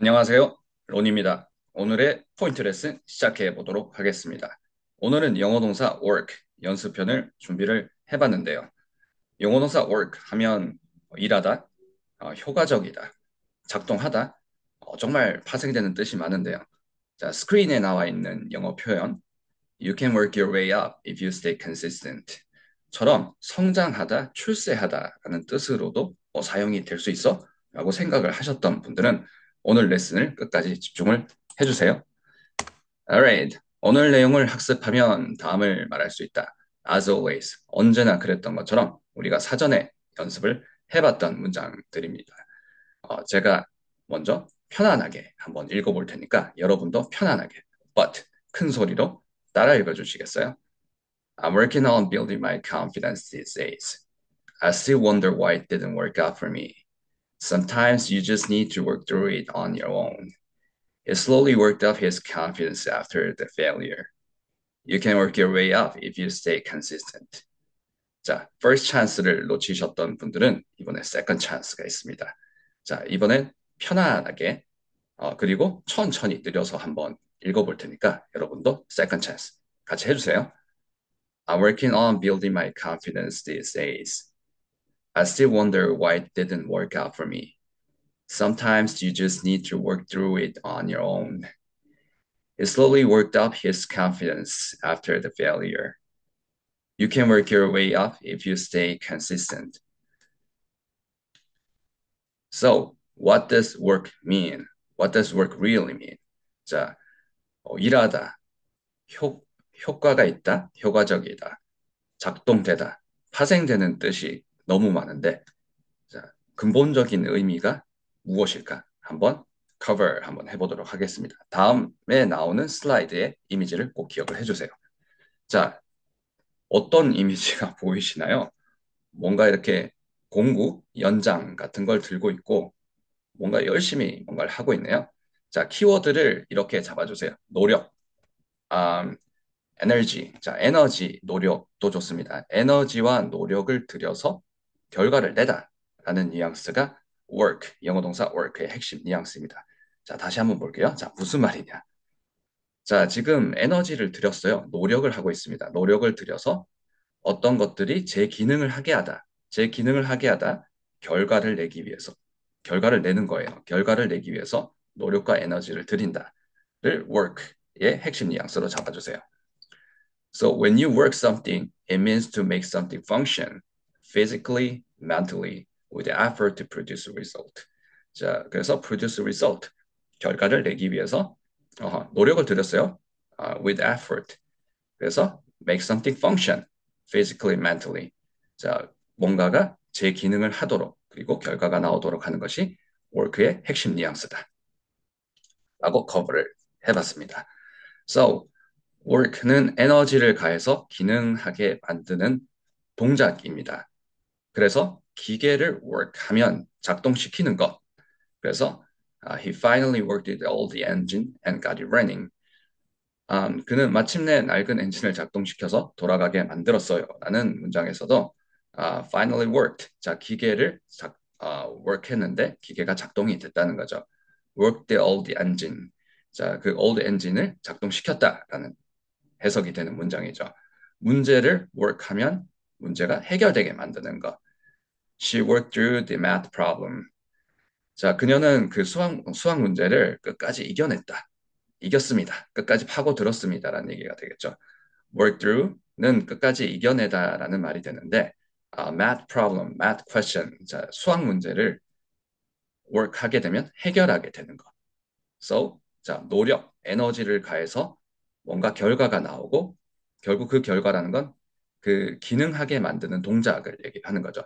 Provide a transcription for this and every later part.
안녕하세요. 론입니다. 오늘의 포인트 레슨 시작해 보도록 하겠습니다. 오늘은 영어 동사 work 연습편을 준비를 해봤는데요. 영어 동사 work 하면 일하다, 효과적이다, 작동하다, 정말 파생되는 뜻이 많은데요. 자, 스크린에 나와 있는 영어 표현 You can work your way up if you stay consistent 처럼 성장하다, 출세하다라는 뜻으로도 사용이 될 수 있어 라고 생각을 하셨던 분들은 오늘 레슨을 끝까지 집중을 해주세요. Alright. 오늘 내용을 학습하면 다음을 말할 수 있다. As always, 언제나 그랬던 것처럼 우리가 사전에 연습을 해봤던 문장들입니다. 제가 먼저 편안하게 한번 읽어볼 테니까 여러분도 편안하게, but 큰 소리로 따라 읽어주시겠어요? I'm working on building my confidence these days. I still wonder why it didn't work out for me. Sometimes you just need to work through it on your own. He slowly worked up his confidence after the failure. You can work your way up if you stay consistent. 자, first chance를 놓치셨던 분들은 이번에 second chance가 있습니다. 자, 이번엔 편안하게 그리고 천천히 느려서 한번 읽어볼 테니까 여러분도 second chance 같이 해주세요. I'm working on building my confidence these days. I still wonder why it didn't work out for me. Sometimes you just need to work through it on your own. He slowly worked up his confidence after the failure. You can work your way up if you stay consistent. So, what does work mean? What does work really mean? 자, 일하다, 효, 효과가 있다, 효과적이다, 작동되다, 파생되는 뜻이 너무 많은데, 자, 근본적인 의미가 무엇일까? 한번 cover 한번 해보도록 하겠습니다. 다음에 나오는 슬라이드의 이미지를 꼭 기억을 해주세요. 자, 어떤 이미지가 보이시나요? 뭔가 이렇게 공구, 연장 같은 걸 들고 있고 뭔가 열심히 뭔가를 하고 있네요. 자, 키워드를 이렇게 잡아주세요. 노력, 음, 에너지. 자, 에너지, 노력도 좋습니다. 에너지와 노력을 들여서 결과를 내다 라는 뉘앙스가 work, 영어 동사 work의 핵심 뉘앙스입니다. 자, 다시 한번 볼게요. 자, 무슨 말이냐? 자, 지금 에너지를 들였어요. 노력을 하고 있습니다. 노력을 들여서 어떤 것들이 제 기능을 하게 하다, 제 기능을 하게 하다, 결과를 내기 위해서, 결과를 내는 거예요. 결과를 내기 위해서 노력과 에너지를 들인다를 work의 핵심 뉘앙스로 잡아주세요. So when you work something, it means to make something function physically, mentally, with the effort to produce a result. 자, 그래서 produce a result, 결과를 내기 위해서 노력을 들였어요. With effort. 그래서 make something function physically, mentally. 자, 뭔가가 제 기능을 하도록 그리고 결과가 나오도록 하는 것이 work의 핵심 뉘앙스다. 라고 커버를 해봤습니다. So, work는 에너지를 가해서 기능하게 만드는 동작입니다. 그래서 기계를 work하면 작동시키는 것. 그래서 he finally worked it all the engine and got it running. 그는 마침내 낡은 엔진을 작동시켜서 돌아가게 만들었어요. 라는 문장에서도 finally worked. 자, 기계를 work했는데 기계가 작동이 됐다는 거죠. worked the old engine. 자, 그 old engine을 작동시켰다라는 해석이 되는 문장이죠. 문제를 work하면 문제가 해결되게 만드는 것. She worked through the math problem. 자, 그녀는 그 수학 문제를 끝까지 이겨냈다. 이겼습니다. 끝까지 파고들었습니다라는 얘기가 되겠죠. work through는 끝까지 이겨내다라는 말이 되는데 math problem, math question, 자, 수학 문제를 work하게 되면 해결하게 되는 것. So, 자, 노력, 에너지를 가해서 뭔가 결과가 나오고 결국 그 결과라는 건 그 기능하게 만드는 동작을 얘기하는 거죠.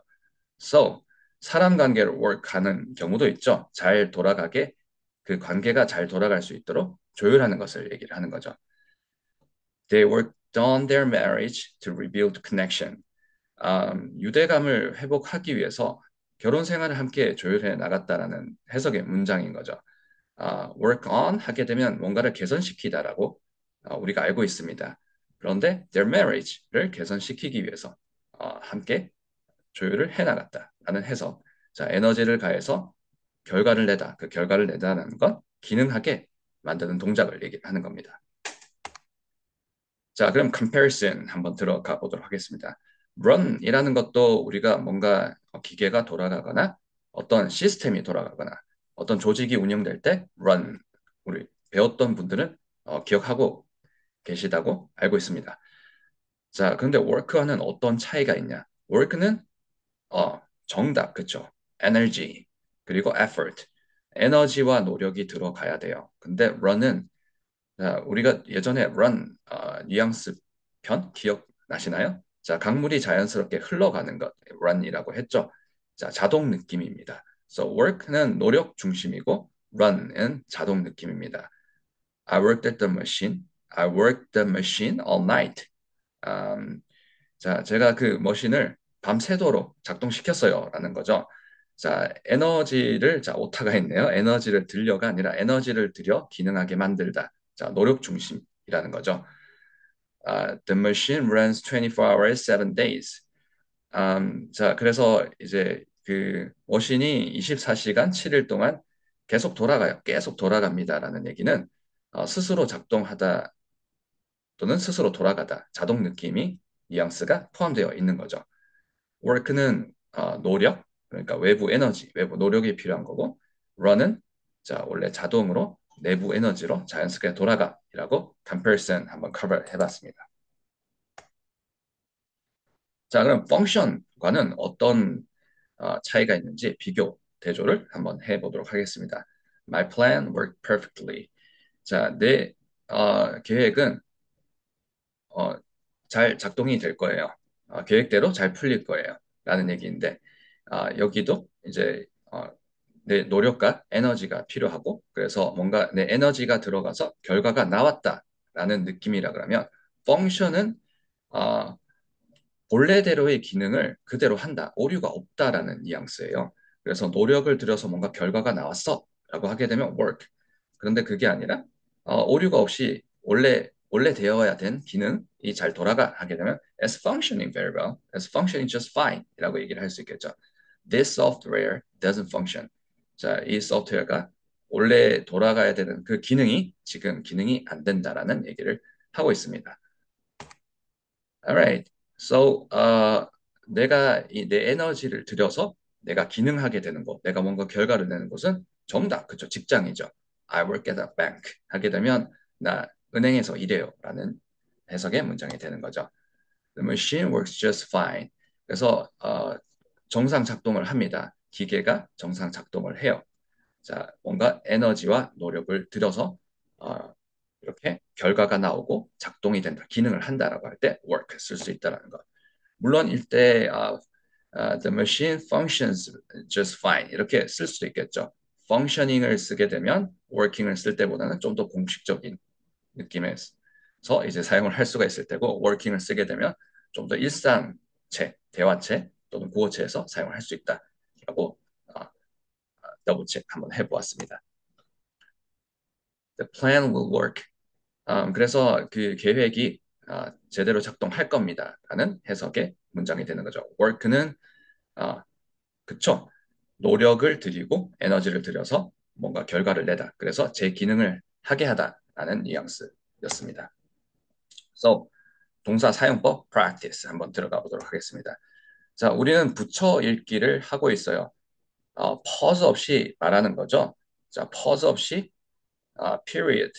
So, 사람 관계를 work하는 경우도 있죠. 잘 돌아가게 그 관계가 잘 돌아갈 수 있도록 조율하는 것을 얘기를 하는 거죠. They worked on their marriage to rebuild connection. 유대감을 회복하기 위해서 결혼 생활을 함께 조율해 나갔다라는 해석의 문장인 거죠. work on 하게 되면 뭔가를 개선시키다라고 우리가 알고 있습니다. 그런데 their marriage를 개선시키기 위해서 함께 조율을 해 나갔다라는 해석. 자, 에너지를 가해서 결과를 내다. 그 결과를 내다라는 건 기능하게 만드는 동작을 얘기하는 겁니다. 자, 그럼 comparison 한번 들어가 보도록 하겠습니다. run이라는 것도 우리가 뭔가 기계가 돌아가거나 어떤 시스템이 돌아가거나 어떤 조직이 운영될 때 run, 우리 배웠던 분들은 기억하고 계시다고 알고 있습니다. 자, 그런데 work와는 어떤 차이가 있냐? work는 정답, 그쵸? energy, 그리고 effort, 에너지와 노력이 들어가야 돼요. 근데 run은 자, 우리가 예전에 run 뉘앙스 편 기억나시나요? 자, 강물이 자연스럽게 흘러가는 것 run이라고 했죠. 자, 자동 느낌입니다. So work는 노력 중심이고 run은 자동 느낌입니다. I worked at the machine. I worked the machine all night. 음, 자, 제가 그 머신을 밤새도록 작동시켰어요. 라는 거죠. 자, 에너지를, 자, 오타가 있네요. 에너지를 들여가 아니라 에너지를 들여 기능하게 만들다. 자, 노력 중심이라는 거죠. The machine runs 24 hours, 7 days. 자, 그래서 이제 그 머신이 24시간 7일 동안 계속 돌아가요. 계속 돌아갑니다라는 얘기는 스스로 작동하다 또는 스스로 돌아가다. 자동 느낌이 뉘앙스가 포함되어 있는 거죠. work는 노력, 그러니까 외부 에너지, 외부 노력이 필요한 거고, run은 자 원래 자동으로 내부 에너지로 자연스럽게 돌아가라고 comparison 한번 커버 해봤습니다. 자, 그럼 function과는 어떤 차이가 있는지 비교 대조를 한번 해보도록 하겠습니다. My plan worked perfectly. 자, 내 계획은 어, 잘 작동이 될 거예요. 계획대로 잘 풀릴 거예요. 라는 얘기인데, 여기도 이제 내 노력과 에너지가 필요하고, 그래서 뭔가 내 에너지가 들어가서 결과가 나왔다라는 느낌이라 그러면, 펑션은 어, 본래대로의 기능을 그대로 한다. 오류가 없다라는 뉘앙스예요. 그래서 노력을 들여서 뭔가 결과가 나왔어. 라고 하게 되면 work. 그런데 그게 아니라 오류가 없이 원래 되어야 된 기능이 잘 돌아가 하게 되면 as functioning very well, as functioning just fine 이라고 얘기를 할 수 있겠죠. This software doesn't function. 자, 이 소프트웨어가 원래 돌아가야 되는 그 기능이 지금 기능이 안 된다라는 얘기를 하고 있습니다. Alright. So, 내가 내 에너지를 들여서 내가 기능하게 되는 곳, 내가 뭔가 결과를 내는 곳은 정답, 그쵸? 직장이죠. I work at a bank 하게 되면 나 은행에서 일해요 라는 해석의 문장이 되는 거죠. The machine works just fine. 그래서 정상 작동을 합니다. 기계가 정상 작동을 해요. 자, 뭔가 에너지와 노력을 들여서 어, 이렇게 결과가 나오고 작동이 된다, 기능을 한다라고 할 때 work 쓸 수 있다라는 것. 물론 일대 the machine functions just fine 이렇게 쓸 수도 있겠죠. functioning을 쓰게 되면 working을 쓸 때보다는 좀 더 공식적인 느낌에서 이제 사용을 할 수가 있을 때고 working을 쓰게 되면 좀 더 일상체, 대화체 또는 구어체에서 사용을 할 수 있다라고 더블 체크 한번 해보았습니다. The plan will work. 그래서 그 계획이 제대로 작동할 겁니다. 라는 해석의 문장이 되는 거죠. work는 그쵸. 노력을 들이고 에너지를 들여서 뭔가 결과를 내다. 그래서 제 기능을 하게 하다라는 뉘앙스였습니다. So, 동사 사용법 practice 한번 들어가 보도록 하겠습니다. 자, 우리는 붙여 읽기를 하고 있어요. pause 없이 말하는 거죠. 자, pause 없이 period,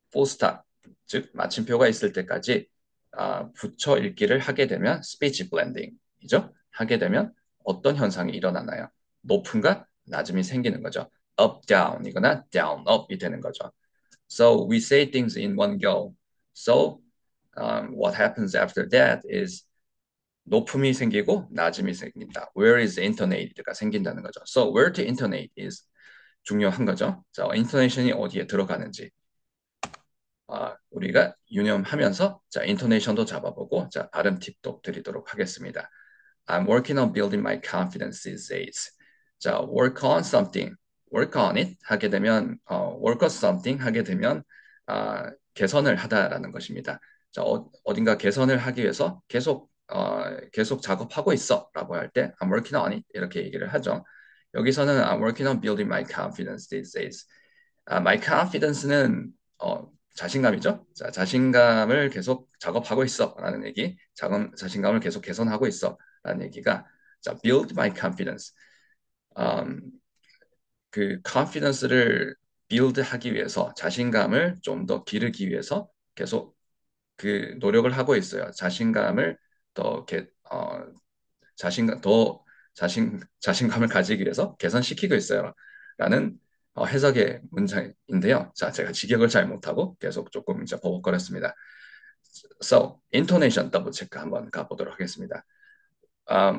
full stop, 즉 마침표가 있을 때까지 붙여 읽기를 하게 되면 speech blending이죠. 하게 되면 어떤 현상이 일어나나요? 높음과 낮음이 생기는 거죠. up, down이거나 down, up이 되는 거죠. So we say things in one go. So what happens after that is 높음이 생기고 낮음이 생긴다. Where is intonated가 생긴다는 거죠. So where to intonate is 중요한 거죠. 자, intonation이 어디에 들어가는지 우리가 유념하면서 자, 인토네이션도 잡아보고 자, 발음 팁도 드리도록 하겠습니다. I'm working on building my confidence these days. 자, work on something, work on it 하게 되면 work on something 하게 되면 개선을 하다라는 것입니다. 자, 어딘가 개선을 하기 위해서 계속 작업하고 있어라고 할 때 I'm working on it 이렇게 얘기를 하죠. 여기서는 I'm working on building my confidence these days. my confidence는 자신감이죠. 자, 자신감을 계속 작업하고 있어라는 얘기. 자신감을 계속 개선하고 있어라는 얘기가 자, build my confidence. 음, 그 confidence를 build 하기 위해서 자신감을 좀 더 기르기 위해서 계속 그 노력을 하고 있어요. 자신감을 더 자신감을 가지기 위해서 개선시키고 있어요. 라는 해석의 문장인데요. 자, 제가 직역을 잘 못하고 계속 조금 이제 버벅거렸습니다. So, intonation 더블 체크 한번 가보도록 하겠습니다.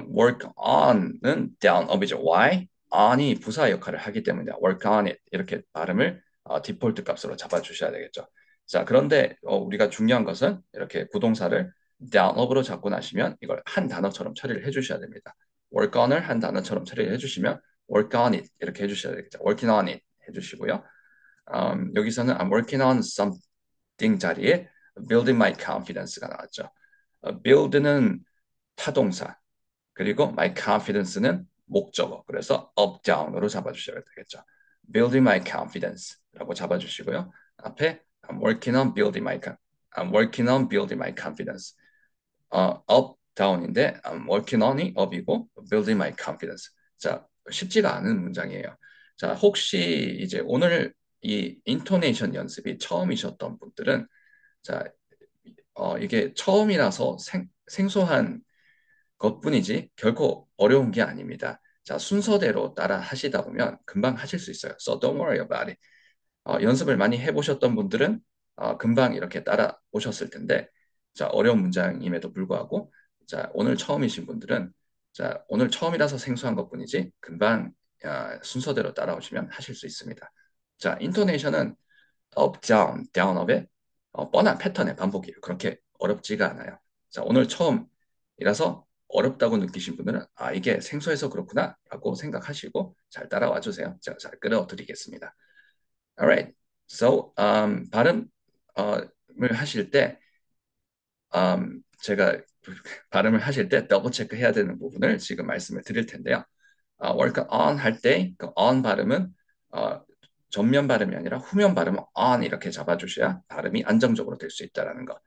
work on은 down up이죠. Why? on이 부사 역할을 하기 때문에 work on it 이렇게 발음을 디폴트 값으로 잡아주셔야 되겠죠. 자, 그런데 우리가 중요한 것은 이렇게 부동사를 down up으로 잡고 나시면 이걸 한 단어처럼 처리를 해주셔야 됩니다. work on을 한 단어처럼 처리를 해주시면 work on it 이렇게 해주셔야 되겠죠. working on it 해주시고요. 여기서는 I'm working on something 자리에 building my confidence가 나왔죠. build는 타동사, 그리고 my confidence는 목적어. 그래서 up, down으로 잡아주셔야 되겠죠. building my confidence라고 잡아주시고요. 앞에 I'm working on building my confidence. up, down인데 I'm working on이 up이고 building my confidence. 자, 쉽지가 않은 문장이에요. 자, 혹시 이제 오늘 이 인토네이션 연습이 처음이셨던 분들은 자, 이게 처음이라서 생소한 것뿐이지 결코 어려운 게 아닙니다. 자, 순서대로 따라 하시다 보면 금방 하실 수 있어요. So don't worry about it. 연습을 많이 해보셨던 분들은 금방 이렇게 따라 오셨을 텐데, 자, 어려운 문장임에도 불구하고, 자, 오늘 처음이신 분들은, 자, 오늘 처음이라서 생소한 것뿐이지 금방 순서대로 따라오시면 하실 수 있습니다. 자, 인토네이션은 up, down, down, up의 뻔한 패턴의 반복이에요. 그렇게 어렵지가 않아요. 자, 오늘 처음이라서 어렵다고 느끼신 분들은 이게 생소해서 그렇구나 라고 생각하시고 잘 따라와 주세요. 제가 잘 끌어드리겠습니다. Alright. So, 발음을 하실 때 제가 발음을 하실 때 더블 체크 해야 되는 부분을 지금 말씀을 드릴 텐데요. work on 할 때 그 on 발음은 어, 전면 발음이 아니라 후면 발음은 on 이렇게 잡아주셔야 발음이 안정적으로 될 수 있다는 거.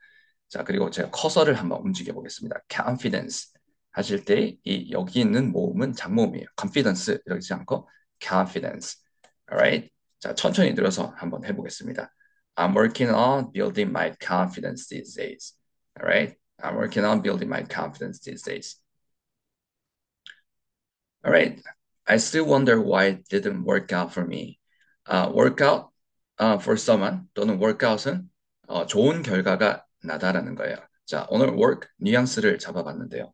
자, 그리고 제가 커서를 한번 움직여 보겠습니다. confidence 하실 때 이 여기 있는 모음은 잡모음이에요. confidence 이러지 않고 confidence. Alright? 자, 천천히 들어서 한번 해보겠습니다. I'm working on building my confidence these days. Alright? I'm working on building my confidence these days. Alright. I still wonder why it didn't work out for me. workout for someone 또는 workout은 좋은 결과가 나다라는 거예요. 자, 오늘 work 뉘앙스를 잡아봤는데요.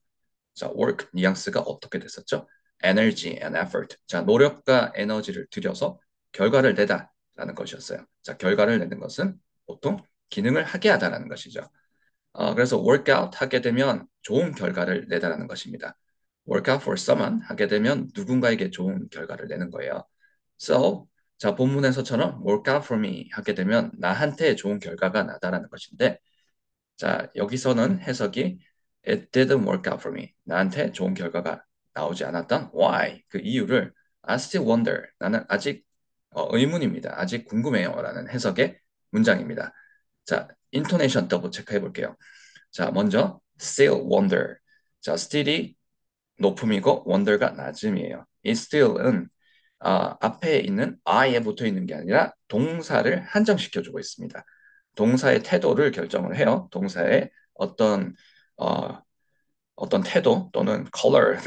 자, work 뉘앙스가 어떻게 됐었죠? energy and effort. 자, 노력과 에너지를 들여서 결과를 내다라는 것이었어요. 자, 결과를 내는 것은 보통 기능을 하게 하다라는 것이죠. 그래서 workout 하게 되면 좋은 결과를 내다라는 것입니다. workout for someone 하게 되면 누군가에게 좋은 결과를 내는 거예요. So, 자, 본문에서처럼 workout for me 하게 되면 나한테 좋은 결과가 나다라는 것인데, 자, 여기서는 해석이 it didn't work out for me. 나한테 좋은 결과가 나오지 않았던 why 그 이유를 I still wonder. 나는 아직 의문입니다. 아직 궁금해요. 라는 해석의 문장입니다. 자, 인토네이션 더블 체크해 볼게요. 자, 먼저 still wonder. 자, still이 높음이고 wonder가 낮음이에요. 이 still은 앞에 있는 I에 붙어 있는 게 아니라 동사를 한정시켜주고 있습니다. 동사의 태도를 결정을 해요. 동사의 어, 어떤 태도 또는 color를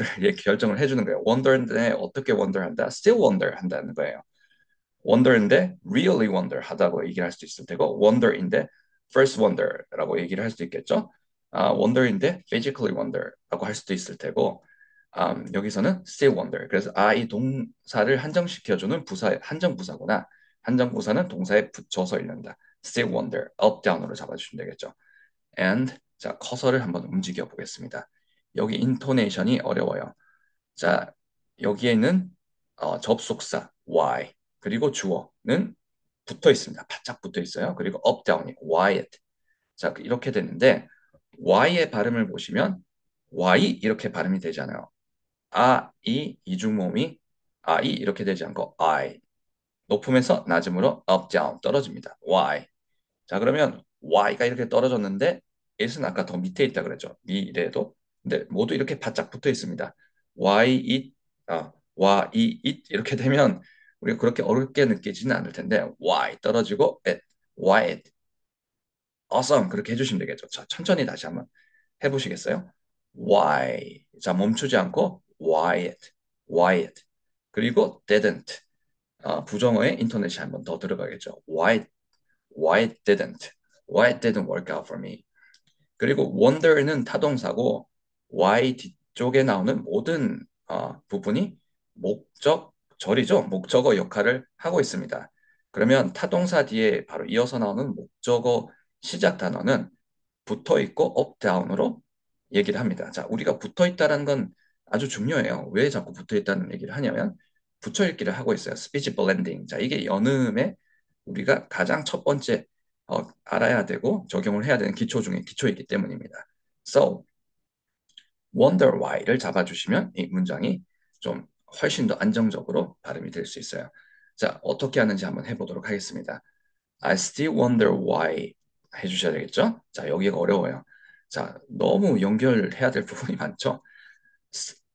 결정을 해주는 거예요. wonder인데 어떻게 wonder한다? still wonder 한다는 거예요. wonder인데 really wonder 하다고 얘기를 할 수도 있을 테고 wonder인데 first wonder라고 얘기를 할 수도 있겠죠. wonder인데 physically wonder라고 할 수도 있을 테고 여기서는 still wonder. 그래서 이 동사를 한정시켜주는 한정 부사구나. 한정 부사는 동사에 붙여서 읽는다. still wonder, up, down으로 잡아주시면 되겠죠. and 자 커서를 한번 움직여 보겠습니다. 여기 인토네이션이 어려워요. 자 여기에 있는 접속사 why 그리고 주어는 붙어 있습니다. 바짝 붙어 있어요. 그리고 up, down이 why it. 자 이렇게 되는데 y의 발음을 보시면 y 이렇게 발음이 되잖아요. 이 이중모음이 이 이렇게 되지 않고 I 높음에서 낮음으로 up, down 떨어집니다. Why? 자, 그러면 Y가 이렇게 떨어졌는데 it은 아까 더 밑에 있다 그랬죠. 미래도. 근데 모두 이렇게 바짝 붙어 있습니다. Why it, why it 이렇게 되면 우리가 그렇게 어렵게 느끼지는 않을 텐데 why 떨어지고 it, why it, awesome 그렇게 해주시면 되겠죠. 자, 천천히 다시 한번 해보시겠어요? Why. 자, 멈추지 않고 why it, why it. 그리고 didn't. 부정어의 인터넷이 한번 더 들어가겠죠. Why it didn't. Why it didn't work out for me. 그리고 wonder는 타동사고 why 뒤쪽에 나오는 모든 부분이 절이죠. 목적어 역할을 하고 있습니다. 그러면 타동사 뒤에 바로 이어서 나오는 목적어 시작 단어는 붙어 있고 up, down으로 얘기를 합니다. 자, 우리가 붙어 있다는 건 아주 중요해요. 왜 자꾸 붙어 있다는 얘기를 하냐면 붙여 읽기를 하고 있어요. 스피치 블렌딩. 자, 이게 연음에 우리가 가장 첫 번째 알아야 되고 적용을 해야 되는 기초 중에 기초이기 때문입니다. So, wonder why를 잡아주시면 이 문장이 좀 훨씬 더 안정적으로 발음이 될 수 있어요. 자, 어떻게 하는지 한번 해보도록 하겠습니다. I still wonder why 해주셔야 되겠죠? 자, 여기가 어려워요. 자, 너무 연결해야 될 부분이 많죠?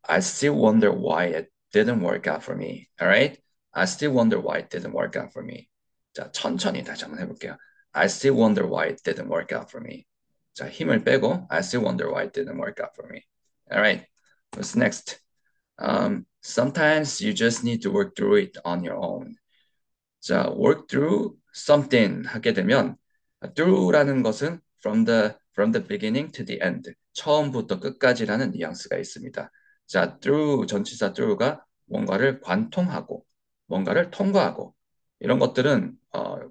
I still wonder why it didn't work out for me. Alright? I still wonder why it didn't work out for me. 자, 천천히 다시 한번 해볼게요. I still wonder why it didn't work out for me. 자, 힘을 빼고 I still wonder why it didn't work out for me. Alright? What's next? Sometimes you just need to work through it on your own. 자, work through something 하게 되면 through라는 것은 from the beginning to the end. 처음부터 끝까지라는 뉘앙스가 있습니다. 자, through 전치사 through가 뭔가를 관통하고 뭔가를 통과하고 이런 것들은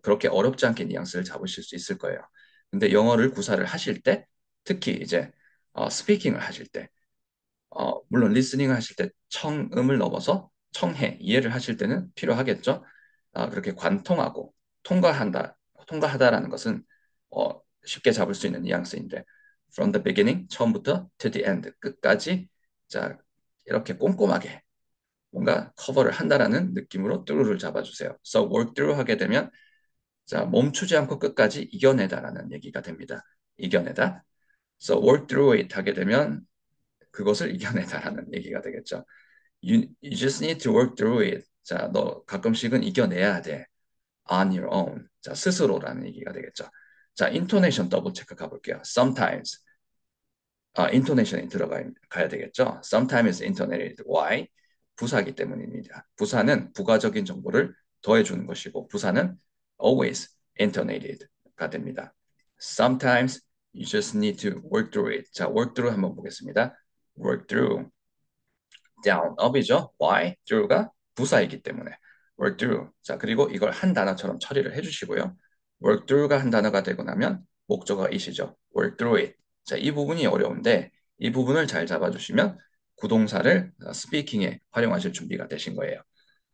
그렇게 어렵지 않게 뉘앙스를 잡으실 수 있을 거예요. 근데 영어를 구사를 하실 때 특히 이제 스피킹을 하실 때 물론 리스닝을 하실 때 청음을 넘어서 청해, 이해를 하실 때는 필요하겠죠. 그렇게 관통하고 통과하다라는 것은 쉽게 잡을 수 있는 뉘앙스인데 from the beginning, 처음부터 to the end, 끝까지 자, 이렇게 꼼꼼하게 뭔가 커버를 한다라는 느낌으로 through를 잡아주세요. So work through 하게 되면 자, 멈추지 않고 끝까지 이겨내다라는 얘기가 됩니다. 이겨내다. So work through it 하게 되면 그것을 이겨내다라는 얘기가 되겠죠. You just need to work through it. 자, 너 가끔씩은 이겨내야 돼. On your own. 자, 스스로라는 얘기가 되겠죠. 자, 인토네이션 더블 체크 가볼게요. Sometimes. 인토네이션이 들어가야 되겠죠. Sometimes intonated. Why? 부사기 때문입니다. 부사는 부가적인 정보를 더해주는 것이고, 부사는 always intonated가 됩니다. Sometimes you just need to work through it. 자, work through 한번 보겠습니다. work through. down, up이죠. why, through가 부사이기 때문에 work through. 자, 그리고 이걸 한 단어처럼 처리를 해주시고요. work through가 한 단어가 되고 나면 목적어가 it이죠. work through it. 자, 이 부분이 어려운데 이 부분을 잘 잡아주시면 구동사를 스피킹에 활용하실 준비가 되신 거예요.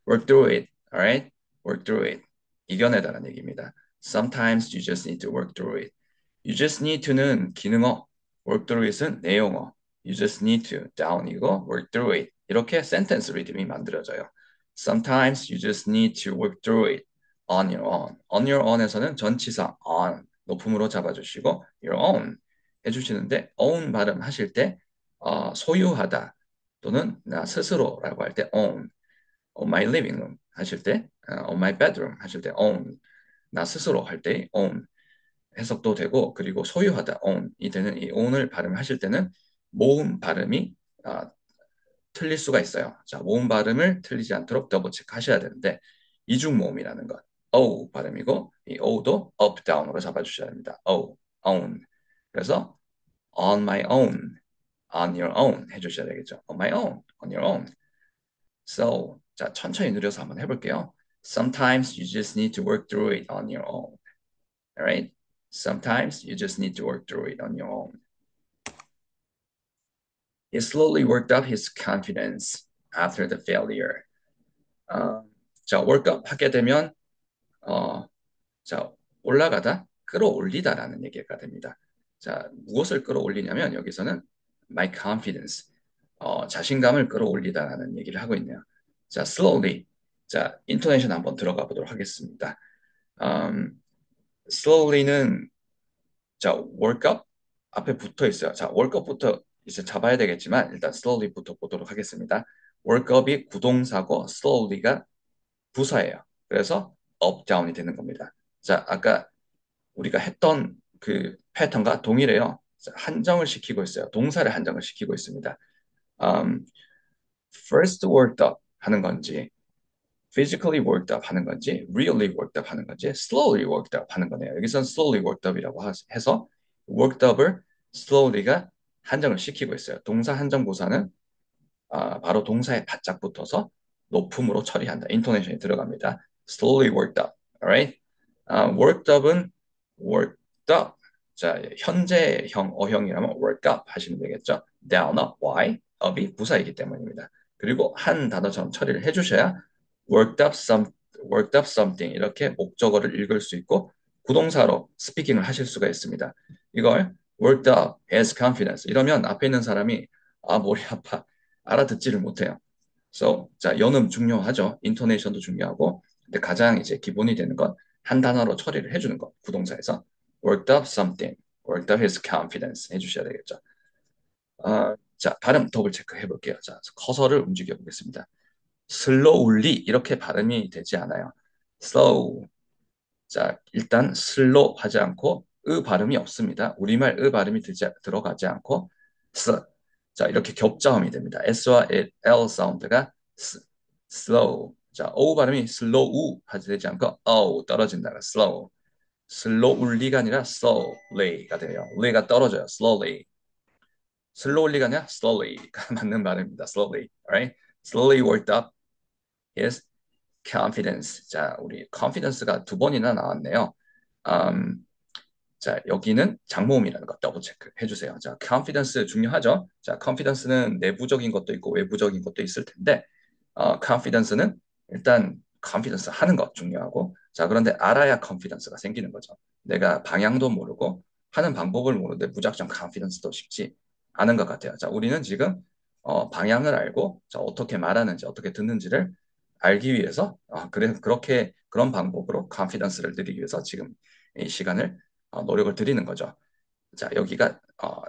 work through it. Alright? work through it. 이겨내다라는 얘기입니다. Sometimes you just need to work through it. You just need to는 기능어, work through it은 내용어, you just need to down이고 work through it. 이렇게 센텐스 리듬이 만들어져요. Sometimes you just need to work through it on your own. On your own에서는 전치사 on 높음으로 잡아주시고 your own 해주시는데 own 발음하실 때 소유하다 또는 나 스스로라고 할 때 own, on my living room 하실 때 on my bedroom 하실 때 own, 나 스스로 할 때 own 해석도 되고 그리고 소유하다 own이 되는 이 own을 발음하실 때는 모음 발음이 아, 틀릴 수가 있어요. 자, 모음 발음을 틀리지 않도록 더블 체크 하셔야 되는데 이중 모음이라는 것 O 발음이고 이 O도 up down으로 잡아주셔야 됩니다. O own. 그래서 on my own, on your own 해주셔야 되겠죠. on my own, on your own. So 자 천천히 느려서 한번 해볼게요. Sometimes you just need to work through it on your own. Alright? Sometimes you just need to work through it on your own. He slowly worked up his confidence after the failure. 어, 자, work up 하게 되면 어, 자, 올라가다, 끌어올리다라는 얘기가 됩니다. 자, 무엇을 끌어올리냐면 여기서는 my confidence, 자신감을 끌어올리다라는 얘기를 하고 있네요. 자, slowly. 자, 인토네이션 한번 들어가 보도록 하겠습니다. 음, slowly는 자, work up 앞에 붙어 있어요. 자, work up부터 이제 잡아야 되겠지만 일단 slowly부터 보도록 하겠습니다. work up이 구동사고 slowly가 부사예요. 그래서 up, down이 되는 겁니다. 자, 아까 우리가 했던 그 패턴과 동일해요. 자, 한정을 시키고 있어요. 동사를 한정을 시키고 있습니다. 음, first worked up 하는 건지, physically worked up 하는 건지, really worked up 하는 건지, slowly worked up 하는 거네요. 여기선 slowly worked up이라고 해서 worked up을 slowly가 한정을 시키고 있어요. 동사 한정 부사는 바로 동사에 바짝 붙어서 높음으로 처리한다. 인토네이션이 들어갑니다. slowly worked up. Alright? worked up은 worked up. 자, 현재형 어형이라면 worked up 하시면 되겠죠. down, up, why? up이 부사이기 때문입니다. 그리고 한 단어처럼 처리를 해주셔야 worked up worked up something 이렇게 목적어를 읽을 수 있고 구동사로 스피킹을 하실 수가 있습니다. 이걸 worked up has confidence 이러면 앞에 있는 사람이 머리 아파 알아듣지를 못해요. So, 자, 연음 중요하죠. 인토네이션도 중요하고 근데 가장 이제 기본이 되는 건 한 단어로 처리를 해주는 것 구동사에서 worked up something, worked up his confidence 해주셔야 되겠죠. 자, 발음 더블 체크 해볼게요. 자, 커서를 움직여 보겠습니다. slowly 이렇게 발음이 되지 않아요. slow. 자, 일단 슬로 하지 않고 발음이 없습니다. 우리말 발음이 들어가지 않고 s. 자, 이렇게 겹자음이 됩니다. s와 L 사운드가 slow. 자, o 발음이 slow 하지 되지 않고 떨어진다가 slow. slowly가 아니라 slowly가 돼요. ly가 떨어져요. slowly. slowly가 아니라 slowly가 맞는 발음입니다. slowly. Alright? slowly worked up his confidence. 자, 우리 confidence가 두 번이나 나왔네요. 음, 자, 여기는 장모음이라는 거 더블 체크 해주세요. 자, confidence 중요하죠. 자, confidence는 내부적인 것도 있고 외부적인 것도 있을 텐데, confidence는 일단 confidence 하는 것 중요하고, 자, 그런데 알아야 confidence가 생기는 거죠. 내가 방향도 모르고 하는 방법을 모르는데 무작정 confidence도 쉽지 않은 것 같아요. 자, 우리는 지금 방향을 알고, 자, 어떻게 말하는지, 어떻게 듣는지를 알기 위해서, 그렇게 그런 방법으로 confidence를 드리기 위해서 지금 이 시간을 노력을 드리는 거죠. 자, 여기가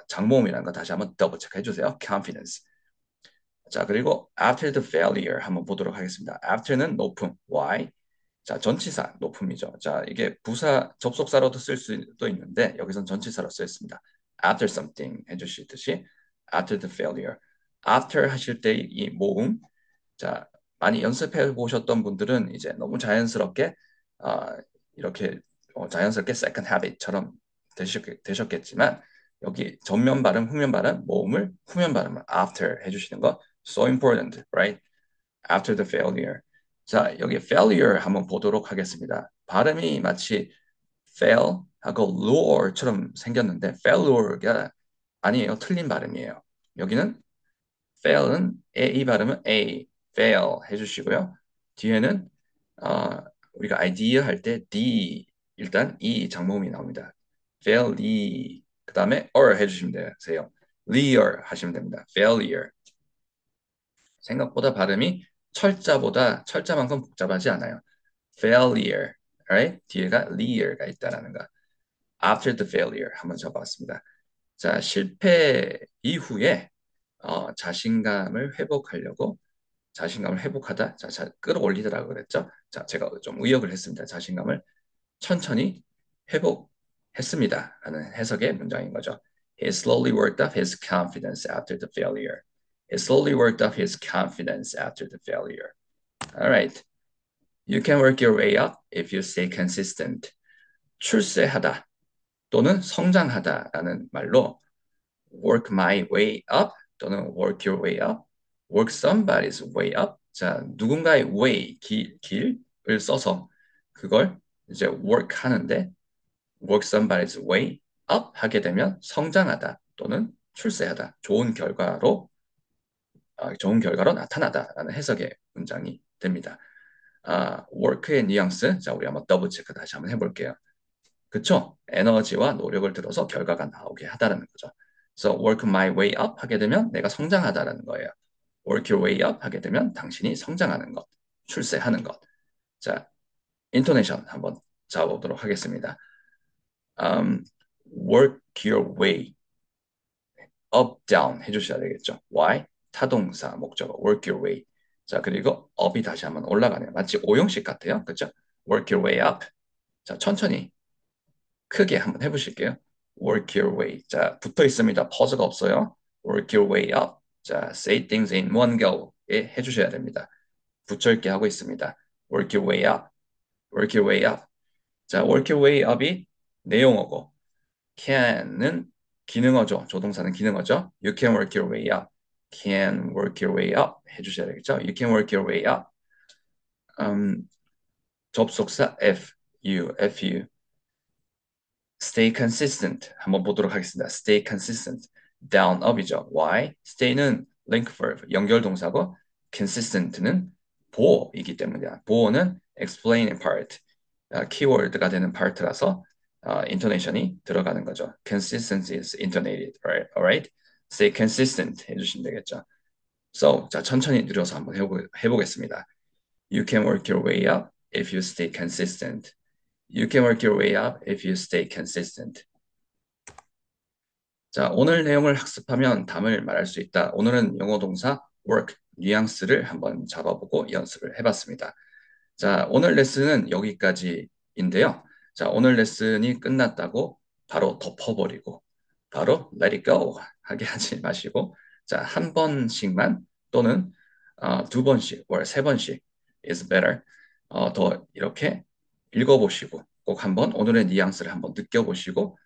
장모음이라는 거 다시 한번 더블 체크해 주세요. confidence. 자, 그리고 after the failure 한번 보도록 하겠습니다. after는 높음, why? 자, 전치사 높음이죠. 자, 이게 부사 접속사로도 쓸 수도 있는데 여기선 전치사로 쓰였습니다. after something 해주시듯이 after the failure. after 하실 때 이 모음, 자, 많이 연습해 보셨던 분들은 이제 너무 자연스럽게 어, 이렇게 자연스럽게 second habit처럼 되셨겠지만 여기 전면 발음, 후면 발음, 모음을 후면 발음을 after 해주시는 거 so important, right? After the failure. 자, 여기 failure 한번 보도록 하겠습니다. 발음이 마치 fail 하고 lure처럼 생겼는데 failure가 아니에요. 틀린 발음이에요. 여기는 fail은 이 발음은 a, fail 해주시고요. 뒤에는 우리가 idea 할 때 d 일단 이 장모음이 나옵니다. fail, 그 다음에 해주시면 되세요. lear 하시면 됩니다. failure. 생각보다 발음이 철자만큼 복잡하지 않아요. failure, right? 뒤에가 lear가 있다라는 거. after the failure 한번 적어봤습니다. 자, 실패 이후에 자신감을 회복하려고 자신감을 회복하다, 끌어올리더라고 그랬죠. 자, 제가 좀 의역을 했습니다. 자신감을 천천히 회복했습니다. 라는 해석의 문장인 거죠. He slowly worked up his confidence after the failure. He slowly worked up his confidence after the failure. All right. You can work your way up if you stay consistent. 출세하다 또는 성장하다라는 말로 work my way up 또는 work your way up, work somebody's way up. 자, 누군가의 way, 길을 써서 그걸 이제 work 하는데 work somebody's way up 하게 되면 성장하다 또는 출세하다, 좋은 결과로 나타나다라는 해석의 문장이 됩니다. work의 뉘앙스, 자, 우리 한번 더블 체크 다시 한번 해볼게요. 그쵸? 에너지와 노력을 들어서 결과가 나오게 하다라는 거죠. So work my way up 하게 되면 내가 성장하다라는 거예요. work your way up 하게 되면 당신이 성장하는 것. 출세하는 것. 자, 인토네이션 한번 잡아보도록 하겠습니다. Um, work your way up, down 해주셔야 되겠죠. Why? 타동사, 목적어, work your way. 자, 그리고 up이 다시 한번 올라가네요. 마치 오형식 같아요. 그죠? work your way up. 자, 천천히 크게 한번 해보실게요. work your way. 자, 붙어 있습니다. 퍼즈가 없어요. work your way up. 자, say things in one go. 예, 해주셔야 됩니다. 붙여있게 하고 있습니다. work your way up. work your way up. 자, work your way up이 내용어고, can은 기능어죠. 조동사는 기능어죠. You can work your way up. Can work your way up 해주셔야 되겠죠. You can work your way up. 음, 접속사 fu. Stay consistent. 한번 보도록 하겠습니다. Stay consistent. Down, up이죠. Why? Stay는 link verb, 연결 동사고, consistent는 보어이기 때문이야. 보어는 explain in part, 키워드가 되는 part라서 intonation이 들어가는 거죠. Consistency is intonated, right? Alright? Stay consistent 해주시면 되겠죠. So, 자, 천천히 늘려서 한번 해보겠습니다. You can work your way up if you stay consistent. You can work your way up if you stay consistent. 자, 오늘 내용을 학습하면 답을 말할 수 있다. 오늘은 영어 동사 work, 뉘앙스를 한번 잡아보고 연습을 해봤습니다. 자, 오늘 레슨은 여기까지인데요. 자, 오늘 레슨이 끝났다고 바로 덮어버리고 바로 let it go 하게 하지 마시고 자, 한 번씩만 또는 두 번씩, or 세 번씩 is better. 더 이렇게 읽어보시고 꼭 한번 오늘의 뉘앙스를 한번 느껴보시고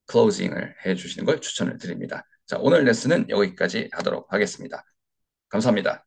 클로징을 해주시는 걸 추천을 드립니다. 자, 오늘 레슨은 여기까지 하도록 하겠습니다. 감사합니다.